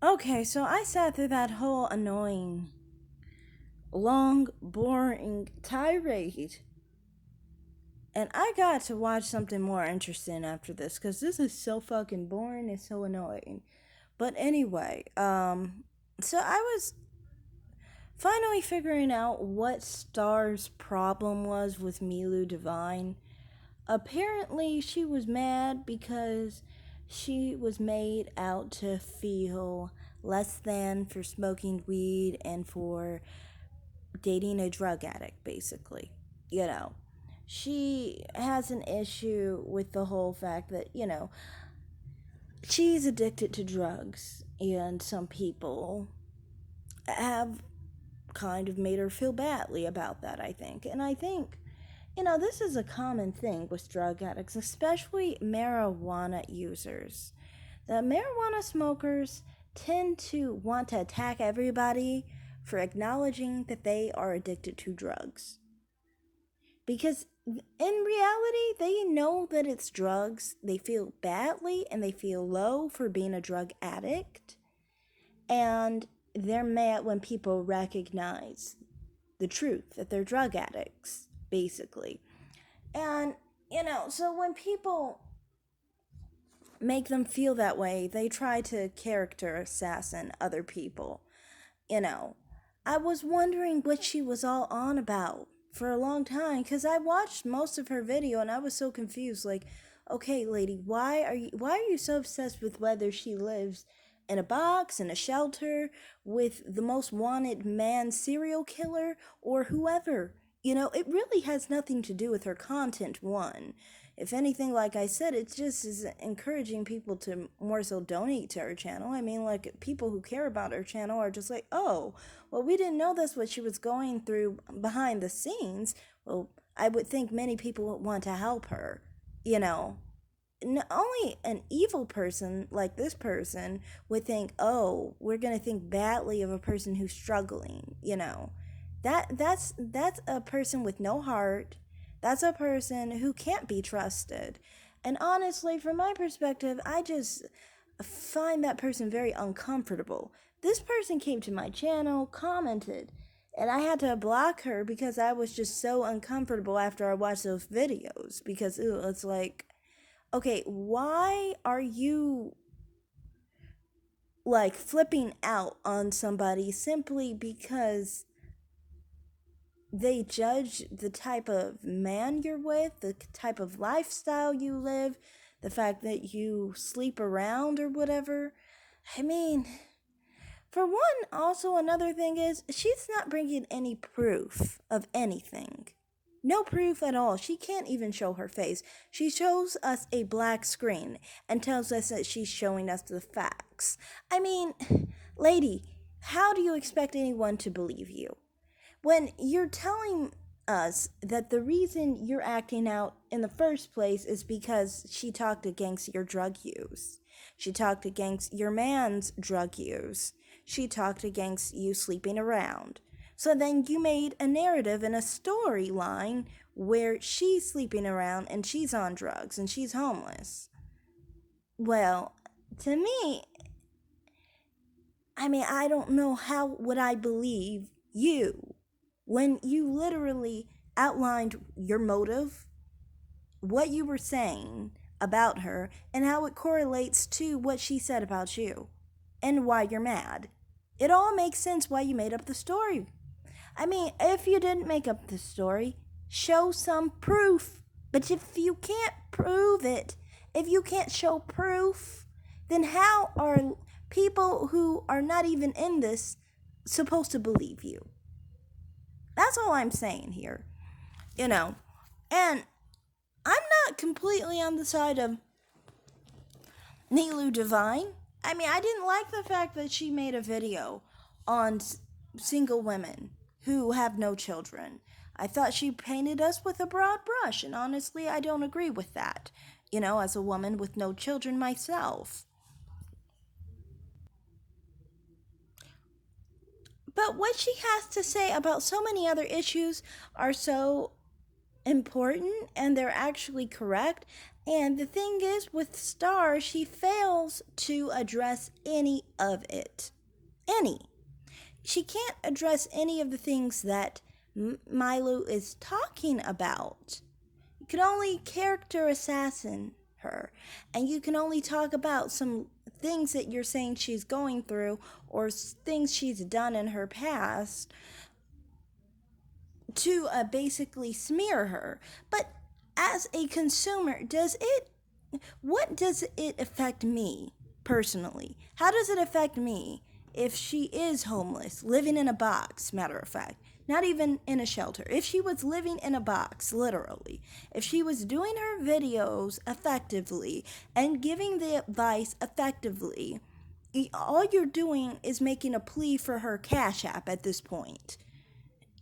Okay, so I sat through that whole annoying, long, boring tirade, and I got to watch something more interesting after this because this is so fucking boring and so annoying. But anyway, so I was finally figuring out what Star's problem was with Milu Divine. Apparently, she was mad because she was made out to feel less than for smoking weed and for dating a drug addict, basically. You know, she has an issue with the whole fact that, she's addicted to drugs, and some people have kind of made her feel badly about that, I think. And I think, this is a common thing with drug addicts, especially marijuana users. The marijuana smokers tend to want to attack everybody for acknowledging that they are addicted to drugs. Because in reality, they know that it's drugs. They feel badly and they feel low for being a drug addict. And they're mad when people recognize the truth that they're drug addicts, basically. And, so when people make them feel that way, they try to character assassin other people. You know, I was wondering what she was all on about for a long time because I watched most of her video and I was so confused. Like, okay, lady, why are you so obsessed with whether she lives in a box in a shelter with the most wanted man serial killer or whoever? It really has nothing to do with her content. One, if anything, like I said, it just is encouraging people to more so donate to her channel. I mean, like, people who care about her channel are just like, oh, well, we didn't know that's what she was going through behind the scenes. Well, I would think many people would want to help her, you know. Only an evil person like this person would think, oh, we're going to think badly of a person who's struggling. That's a person with no heart. That's a person who can't be trusted. And honestly, from my perspective, I just find that person very uncomfortable. This person came to my channel, commented, and I had to block her because I was just so uncomfortable after I watched those videos. Because it's like, okay, why are you like flipping out on somebody simply because they judge the type of man you're with, the type of lifestyle you live, the fact that you sleep around or whatever? I mean, for one, also another thing is she's not bringing any proof of anything. No proof at all. She can't even show her face. She shows us a black screen and tells us that she's showing us the facts. I mean, lady, how do you expect anyone to believe you when you're telling us that the reason you're acting out in the first place is because she talked against your drug use? She talked against your man's drug use. She talked against you sleeping around. So then you made a narrative and a storyline where she's sleeping around and she's on drugs and she's homeless. Well, to me, I mean, I don't know how would I believe you when you literally outlined your motive, what you were saying about her, and how it correlates to what she said about you and why you're mad. It all makes sense why you made up the story. I mean, if you didn't make up the story, show some proof. But if you can't prove it, if you can't show proof, then how are people who are not even in this supposed to believe you? That's all I'm saying here. You know, and I'm not completely on the side of Nilu Divine. I mean, I didn't like the fact that she made a video on single women who have no children. I thought she painted us with a broad brush, and honestly, I don't agree with that. As a woman with no children myself. But what she has to say about so many other issues are so important and they're actually correct. And the thing is, with Star, she fails to address any of it. Any. She can't address any of the things that Milo is talking about. You can only character assassin her, and you can only talk about some things that you're saying she's going through or things she's done in her past to basically smear her. But as a consumer, what does it affect me personally? How does it affect me if she is homeless, living in a box, matter of fact? Not even in a shelter. If she was living in a box, literally. If she was doing her videos effectively and giving the advice effectively, all you're doing is making a plea for her Cash App at this point.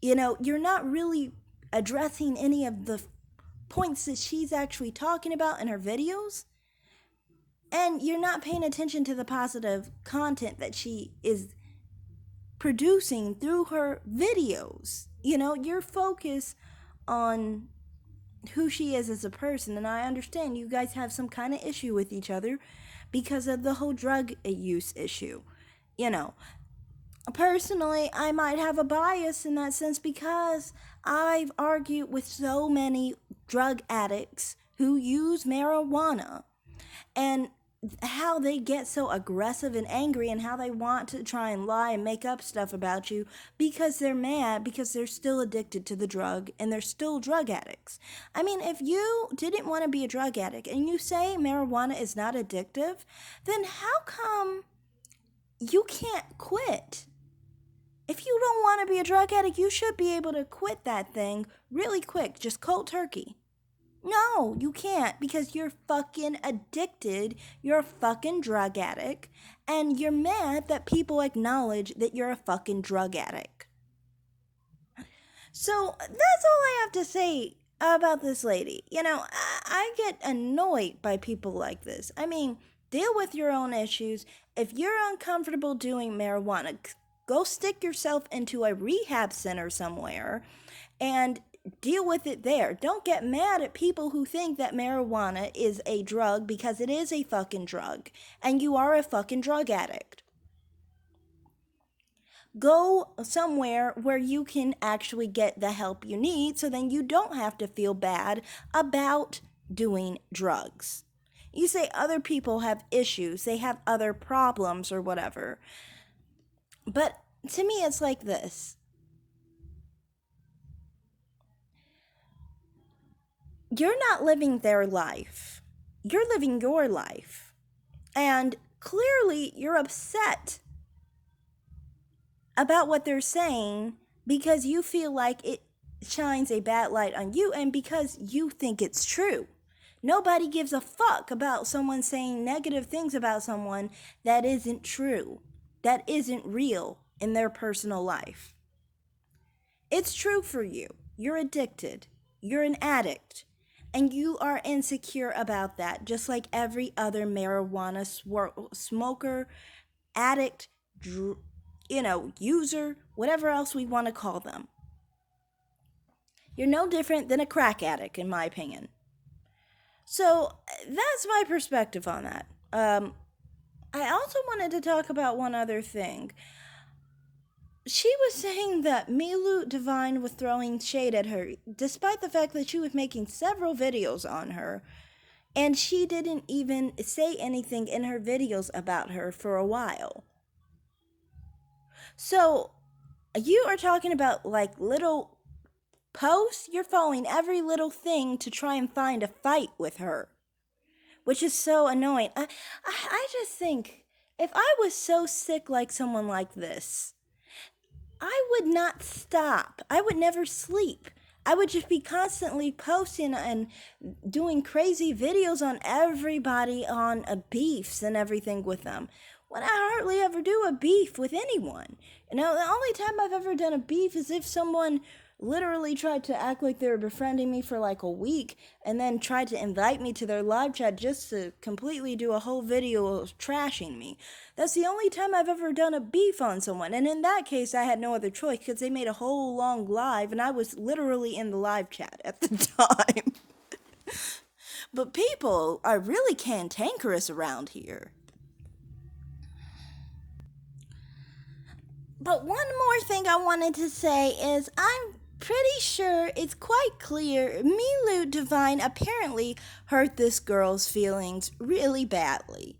You're not really addressing any of the points that she's actually talking about in her videos. And you're not paying attention to the positive content that she is producing through her videos. You're focused on who she is as a person. And I understand you guys have some kind of issue with each other because of the whole drug use issue. Personally, I might have a bias in that sense because I've argued with so many drug addicts who use marijuana and how they get so aggressive and angry and how they want to try and lie and make up stuff about you because they're mad because they're still addicted to the drug and they're still drug addicts. I mean, if you didn't want to be a drug addict and you say marijuana is not addictive, then how come you can't quit? If you don't want to be a drug addict, you should be able to quit that thing really quick, just cold turkey. No, you can't because you're fucking addicted. You're a fucking drug addict. And you're mad that people acknowledge that you're a fucking drug addict. So that's all I have to say about this lady. I get annoyed by people like this. I mean, deal with your own issues. If you're uncomfortable doing marijuana, go stick yourself into a rehab center somewhere and deal with it there. Don't get mad at people who think that marijuana is a drug because it is a fucking drug and you are a fucking drug addict. Go somewhere where you can actually get the help you need so then you don't have to feel bad about doing drugs. You say other people have issues, they have other problems or whatever. But to me, it's like this. You're not living their life. You're living your life. And clearly, you're upset about what they're saying because you feel like it shines a bad light on you and because you think it's true. Nobody gives a fuck about someone saying negative things about someone that isn't true, that isn't real in their personal life. It's true for you. You're addicted. You're an addict. And you are insecure about that, just like every other marijuana smoker, addict, user, whatever else we want to call them. You're no different than a crack addict, in my opinion. So that's my perspective on that. I also wanted to talk about one other thing. She was saying that Milu Divine was throwing shade at her, despite the fact that she was making several videos on her, and she didn't even say anything in her videos about her for a while. So, you are talking about like little posts? You're following every little thing to try and find a fight with her, which is so annoying. I just think, if I was so sick like someone like this, I would not stop. I would never sleep. I would just be constantly posting and doing crazy videos on everybody on beefs and everything with them. When I hardly ever do a beef with anyone. The only time I've ever done a beef is if someone literally tried to act like they were befriending me for like a week and then tried to invite me to their live chat just to completely do a whole video of trashing me. That's the only time I've ever done a beef on someone. And in that case, I had no other choice because they made a whole long live and I was literally in the live chat at the time. But people are really cantankerous around here. But one more thing I wanted to say is I'm pretty sure it's quite clear Milu Devine apparently hurt this girl's feelings really badly.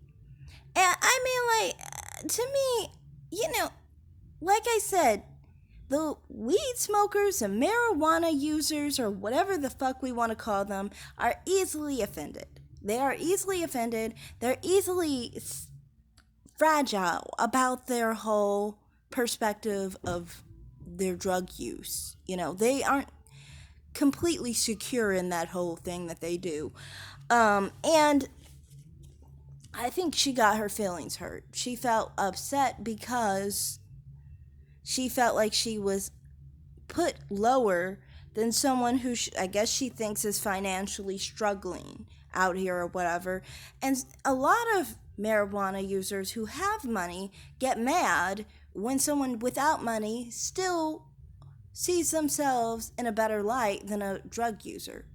And I mean, like, to me, like I said, the weed smokers and marijuana users, or whatever the fuck we want to call them, are easily offended. They are easily offended. They're easily fragile about their whole perspective of their drug use. They aren't completely secure in that whole thing that they do. And I think she got her feelings hurt. She felt upset because she felt like she was put lower than someone who I guess she thinks is financially struggling out here or whatever. And a lot of marijuana users who have money get mad when someone without money still sees themselves in a better light than a drug user.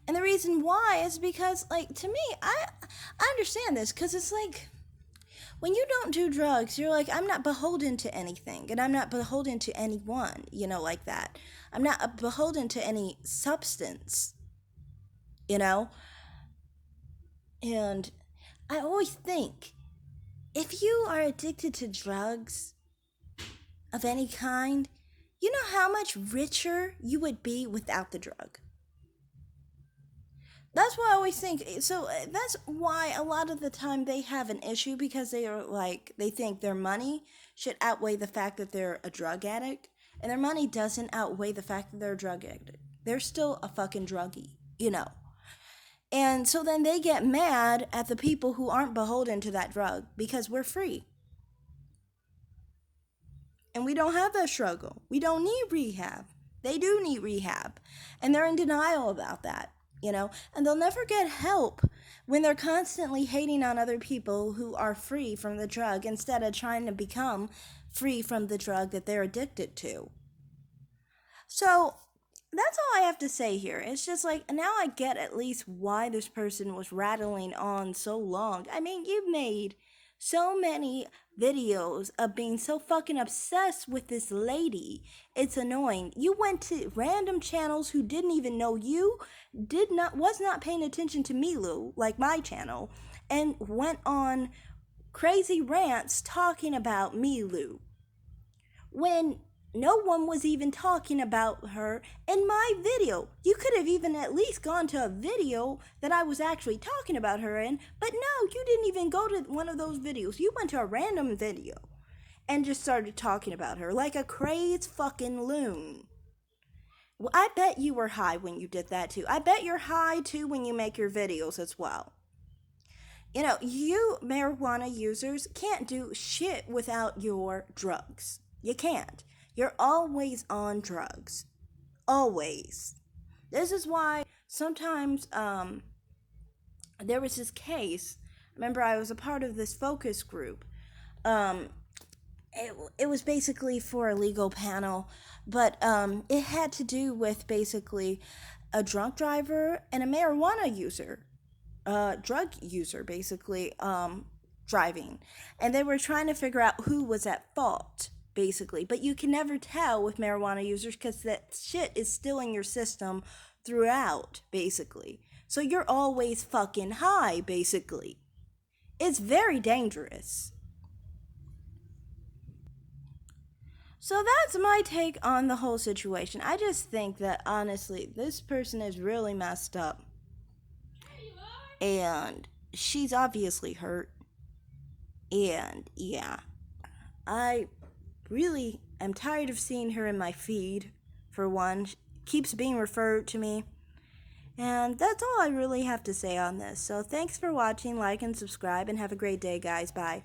And the reason why is because, like, to me, I understand this, because it's like, when you don't do drugs, you're like, I'm not beholden to anything, and I'm not beholden to anyone, like that. I'm not beholden to any substance, you know? And I always think, if you are addicted to drugs of any kind, you know how much richer you would be without the drug. That's what I always think. So that's why a lot of the time they have an issue, because they think their money should outweigh the fact that they're a drug addict. And their money doesn't outweigh the fact that they're a drug addict. They're still a fucking druggie. And so then they get mad at the people who aren't beholden to that drug, because we're free. And we don't have that struggle. We don't need rehab. They do need rehab. And they're in denial about that. And they'll never get help when they're constantly hating on other people who are free from the drug, instead of trying to become free from the drug that they're addicted to. So that's all I have to say here. It's just like, now I get at least why this person was rattling on so long. I mean, you've made so many videos of being so fucking obsessed with this lady. It's annoying. You went to random channels who didn't even know you, was not paying attention to Milu, like my channel, and went on crazy rants talking about Milu, when no one was even talking about her in my video. You could have even at least gone to a video that I was actually talking about her in, but no, you didn't even go to one of those videos. You went to a random video and just started talking about her like a crazed fucking loon. Well, I bet you were high when you did that too. I bet you're high too when you make your videos as well. You marijuana users can't do shit without your drugs. You can't. You're always on drugs. Always. This is why sometimes there was this case. Remember, I was a part of this focus group. It was basically for a legal panel, but it had to do with basically a drunk driver and a marijuana user, drug user, basically, driving. And they were trying to figure out who was at fault, basically. But you can never tell with marijuana users, because that shit is still in your system throughout, basically. So you're always fucking high, basically. It's very dangerous. So that's my take on the whole situation. I just think that, honestly, this person is really messed up. And she's obviously hurt. And yeah, I really am tired of seeing her in my feed, for one. She keeps being referred to me. And that's all I really have to say on this. So thanks for watching, like and subscribe, and have a great day, guys. Bye.